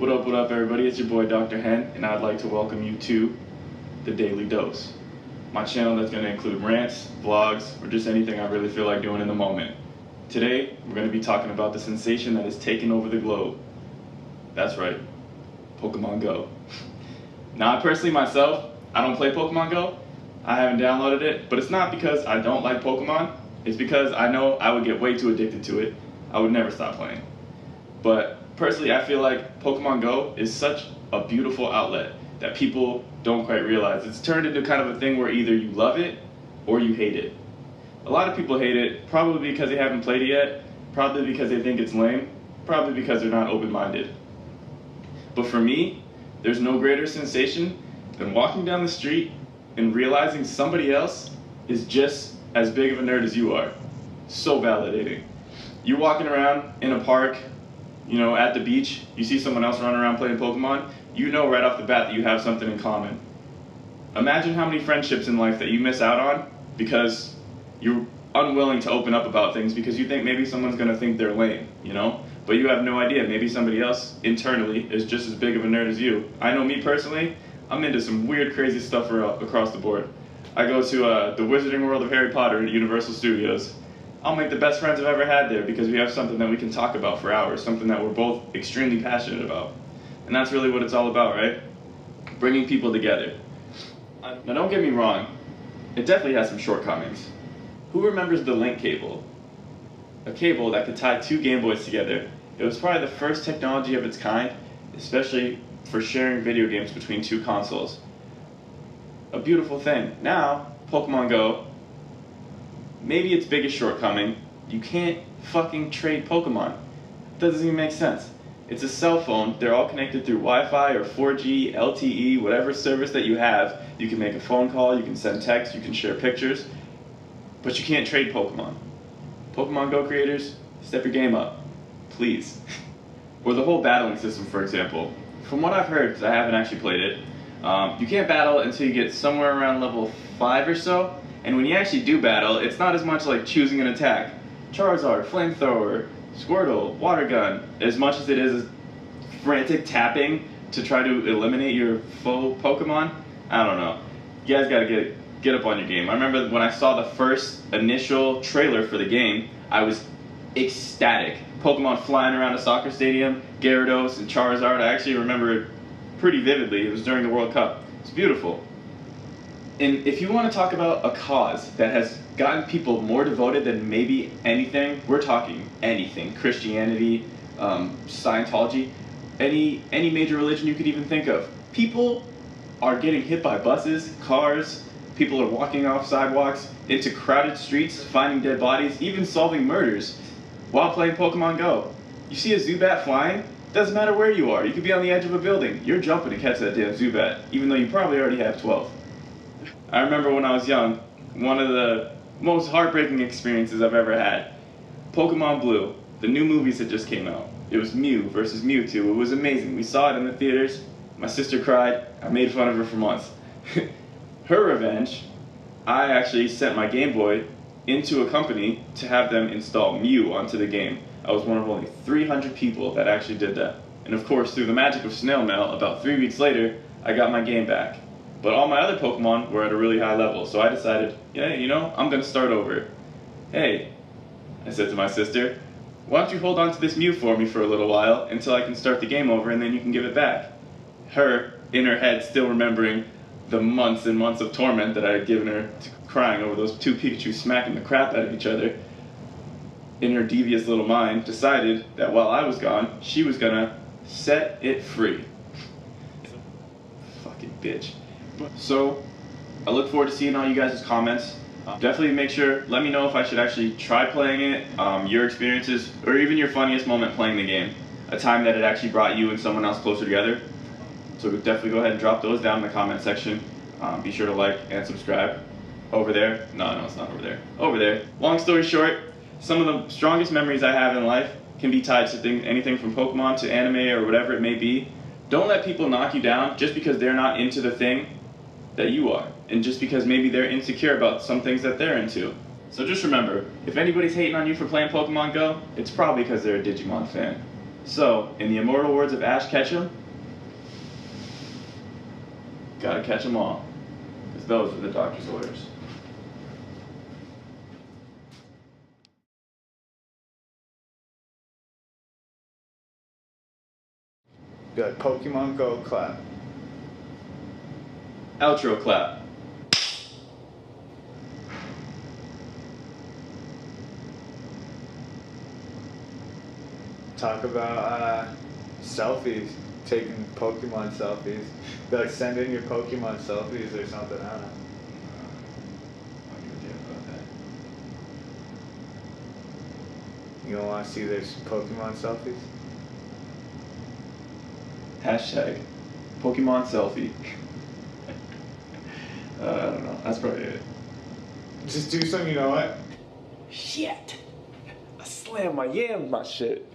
What up, everybody? It's your boy, Dr. Hen, and I'd like to welcome you to The Daily Dose, my channel that's going to include rants, vlogs, or just anything I really feel like doing in the moment. Today, we're going to be talking about the sensation that has taken over the globe. That's right, Pokemon Go. Now, I personally myself, I don't play Pokemon Go. I haven't downloaded it, but it's not because I don't like Pokemon. It's because I know I would get way too addicted to it. I would never stop playing. But personally, I feel like Pokemon Go is such a beautiful outlet that people don't quite realize. It's turned into kind of a thing where either you love it or you hate it. A lot of people hate it, probably because they haven't played it yet, probably because they think it's lame, probably because they're not open-minded. But for me, there's no greater sensation than walking down the street and realizing somebody else is just as big of a nerd as you are. So validating. You're walking around in a park, at the beach, you see someone else running around playing Pokemon, you know right off the bat that you have something in common. Imagine how many friendships in life that you miss out on because you're unwilling to open up about things because you think maybe someone's going to think they're lame, But you have no idea. Maybe somebody else internally is just as big of a nerd as you. I know me personally, I'm into some weird, crazy stuff across the board. I go to the Wizarding World of Harry Potter at Universal Studios. I'll make the best friends I've ever had there because we have something that we can talk about for hours, something that we're both extremely passionate about. And that's really what it's all about, right? Bringing people together. Now don't get me wrong, it definitely has some shortcomings. Who remembers the link cable? A cable that could tie two Game Boys together. It was probably the first technology of its kind, especially for sharing video games between two consoles. A beautiful thing. Now, Pokemon Go, maybe its biggest shortcoming, you can't fucking trade Pokemon. It doesn't even make sense. It's a cell phone, they're all connected through Wi-Fi or 4G, LTE, whatever service that you have. You can make a phone call, you can send text, you can share pictures, but you can't trade Pokemon. Pokemon Go creators, step your game up, please. Or the whole battling system, for example. From what I've heard, because I haven't actually played it, you can't battle until you get somewhere around level 5 or so. And when you actually do battle, it's not as much like choosing an attack. Charizard, Flamethrower, Squirtle, Water Gun, as much as it is frantic tapping to try to eliminate your foe Pokemon. I don't know. You guys gotta get up on your game. I remember when I saw the first initial trailer for the game, I was ecstatic. Pokemon flying around a soccer stadium, Gyarados and Charizard. I actually remember it pretty vividly. It was during the World Cup. It's beautiful. And if you want to talk about a cause that has gotten people more devoted than maybe anything, we're talking anything. Christianity, Scientology, any major religion you could even think of. People are getting hit by buses, cars, people are walking off sidewalks, into crowded streets, finding dead bodies, even solving murders while playing Pokemon Go. You see a Zubat flying, doesn't matter where you are. You could be on the edge of a building. You're jumping to catch that damn Zubat, even though you probably already have 12. I remember when I was young, one of the most heartbreaking experiences I've ever had. Pokemon Blue, the new movies that just came out. It was Mew versus Mewtwo. It was amazing. We saw it in the theaters. My sister cried. I made fun of her for months. Her revenge, I actually sent my Game Boy into a company to have them install Mew onto the game. I was one of only 300 people that actually did that. And of course, through the magic of snail mail, about 3 weeks later, I got my game back. But all my other Pokemon were at a really high level, so I decided, I'm gonna start over. Hey, I said to my sister, why don't you hold on to this Mew for me for a little while until I can start the game over and then you can give it back. Her, in her head, still remembering the months and months of torment that I had given her to crying over those two Pikachu smacking the crap out of each other, in her devious little mind, decided that while I was gone, she was gonna set it free. Fucking bitch. So, I look forward to seeing all you guys' comments. Definitely make sure, let me know if I should actually try playing it, your experiences, or even your funniest moment playing the game. A time that it actually brought you and someone else closer together. So definitely go ahead and drop those down in the comment section. Be sure to like and subscribe. Over there. No, it's not over there. Over there. Long story short, some of the strongest memories I have in life can be tied to anything from Pokemon to anime or whatever it may be. Don't let people knock you down just because they're not into the thing that you are, and just because maybe they're insecure about some things that they're into. So just remember, if anybody's hating on you for playing Pokemon Go, it's probably because they're a Digimon fan. So, in the immortal words of Ash Ketchum, gotta catch 'em all. Because those are the doctor's orders. Be like, Pokemon Go clap. Outro clap. Talk about selfies, taking Pokemon selfies. Be like, send in your Pokemon selfies or something. I don't know. I'll give a damn about that. You don't want to see their Pokemon selfies? Hashtag Pokemon selfie. I don't know. That's probably it. Just do something, you know what? Shit! I slammed my yams, my shit.